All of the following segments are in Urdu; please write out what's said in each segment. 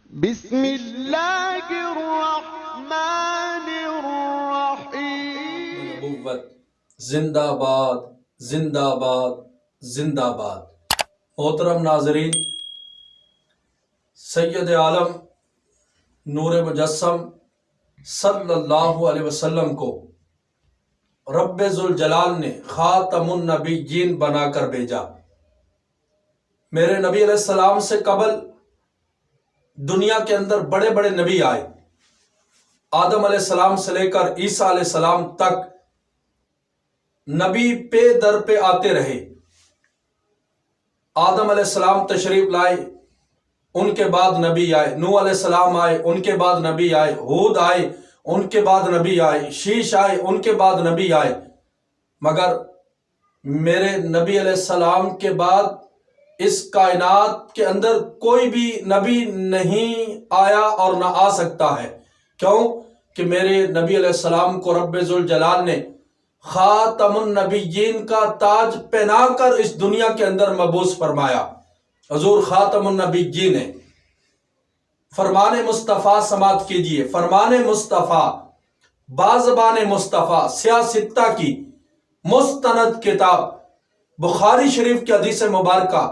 بسم اللہ الرحمن الرحیم۔ نبوت زندہ باد، زندہ باد، زندہ باد۔ محترم ناظرین، سید عالم نور مجسم صلی اللہ علیہ وسلم کو رب ذوالجلال نے خاتم النبیین بنا کر بھیجا۔ میرے نبی علیہ السلام سے قبل دنیا کے اندر بڑے بڑے نبی آئے، آدم علیہ السلام سے لے کر عیسیٰ علیہ السلام تک نبی پہ در پہ آتے رہے۔ آدم علیہ السلام تشریف لائے، ان کے بعد نبی آئے، نوح علیہ السلام آئے، ان کے بعد نبی آئے، ہود آئے، ان کے بعد نبی آئے، شیش آئے، ان کے بعد نبی آئے، مگر میرے نبی علیہ السلام کے بعد اس کائنات کے اندر کوئی بھی نبی نہیں آیا اور نہ آ سکتا ہے۔ کیوں کہ میرے نبی علیہ السلام کو رب ذوالجلال نے خاتم النبیین کا تاج پہنا کر اس دنیا کے اندر مبعوث فرمایا۔ حضور خاتم النبیین ہے۔ فرمان مصطفیٰ سماعت کیجئے۔ فرمان مصطفیٰ بازبان مصطفیٰ سیاہ ستہ کی مستند کتاب بخاری شریف کی حدیث مبارکہ،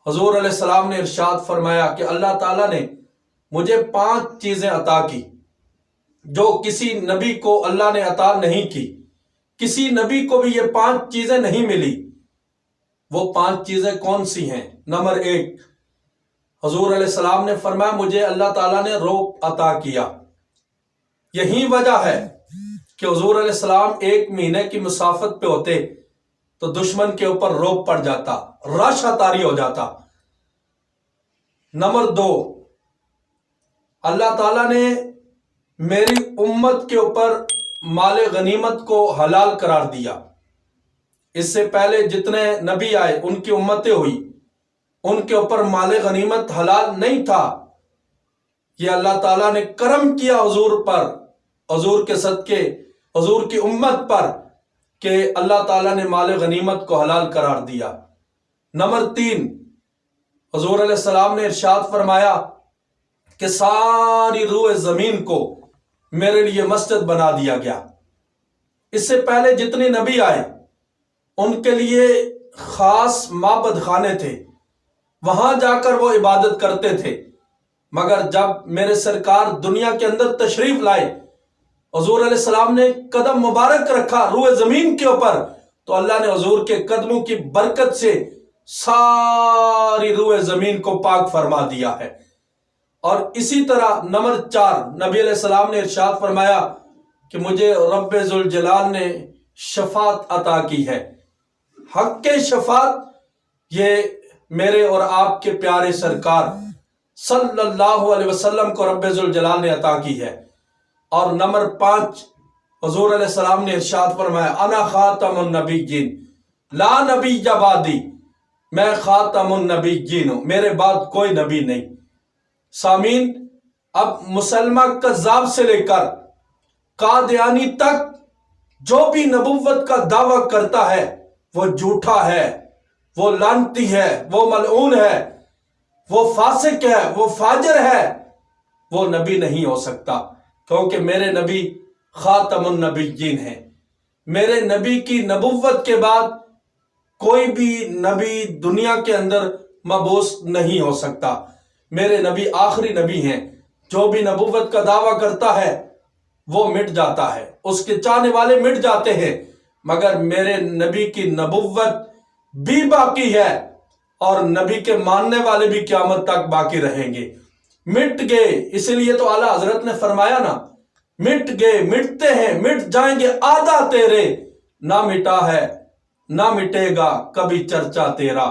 حضور علیہ السلام نے ارشاد فرمایا کہ اللہ تعالیٰ نے مجھے 5 چیزیں عطا کی جو کسی نبی کو اللہ نے عطا نہیں کی۔ کسی نبی کو بھی یہ 5 چیزیں نہیں ملی۔ وہ 5 چیزیں کون سی ہیں؟ نمبر 1، حضور علیہ السلام نے فرمایا مجھے اللہ تعالیٰ نے روب عطا کیا۔ یہی وجہ ہے کہ حضور علیہ السلام 1 مہینے کی مسافت پہ ہوتے تو دشمن کے اوپر روب پڑ جاتا، رش طاری ہو جاتا۔ نمبر 2، اللہ تعالیٰ نے میری امت کے اوپر مال غنیمت کو حلال قرار دیا۔ اس سے پہلے جتنے نبی آئے ان کی امتیں ہوئی، ان کے اوپر مال غنیمت حلال نہیں تھا۔ یہ اللہ تعالیٰ نے کرم کیا حضور پر، حضور کے صدقے، حضور کی امت پر، کہ اللہ تعالیٰ نے مال غنیمت کو حلال قرار دیا۔ نمبر 3، حضور علیہ السلام نے ارشاد فرمایا کہ ساری روح زمین کو میرے لیے مسجد بنا دیا گیا۔ اس سے پہلے جتنے نبی آئے ان کے لیے خاص معبد خانے تھے، وہاں جا کر وہ عبادت کرتے تھے، مگر جب میرے سرکار دنیا کے اندر تشریف لائے، حضور علیہ السلام نے قدم مبارک رکھا روح زمین کے اوپر، تو اللہ نے حضور کے قدموں کی برکت سے ساری روح زمین کو پاک فرما دیا ہے۔ اور اسی طرح نمبر 4، نبی علیہ السلام نے ارشاد فرمایا کہ مجھے رب ذوالجلال نے شفاعت عطا کی ہے۔ حق کے شفاعت یہ میرے اور آپ کے پیارے سرکار صلی اللہ علیہ وسلم کو رب ذوالجلال نے عطا کی ہے۔ اور نمبر 5، حضور علیہ السلام نے ارشاد فرمایا انا خاتم النبیین لا نبی بعدی، میں خاتم النبیین ہوں، میرے بعد کوئی نبی نہیں۔ سامعین، اب مسلمہ کذاب سے لے کر قادیانی تک جو بھی نبوت کا دعویٰ کرتا ہے وہ جھوٹا ہے، وہ لعنتی ہے، وہ ملعون ہے، وہ فاسق ہے، وہ فاجر ہے، وہ نبی نہیں ہو سکتا، کیونکہ میرے نبی خاتم النبیین ہیں۔ میرے نبی کی نبوت کے بعد کوئی بھی نبی دنیا کے اندر مبعوث نہیں ہو سکتا۔ میرے نبی آخری نبی ہیں۔ جو بھی نبوت کا دعویٰ کرتا ہے وہ مٹ جاتا ہے، اس کے چاہنے والے مٹ جاتے ہیں، مگر میرے نبی کی نبوت بھی باقی ہے اور نبی کے ماننے والے بھی قیامت تک باقی رہیں گے۔ مٹ گئے، اس لیے تو اعلیٰ حضرت نے فرمایا نا، مٹ گئے، مٹتے ہیں، مٹ جائیں گے آدھا تیرے، نہ مٹا ہے نہ مٹے گا کبھی چرچا تیرا۔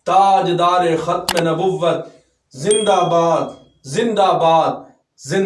تاجدار ختم نبوت زندہ باد، زندہ باد، زندہ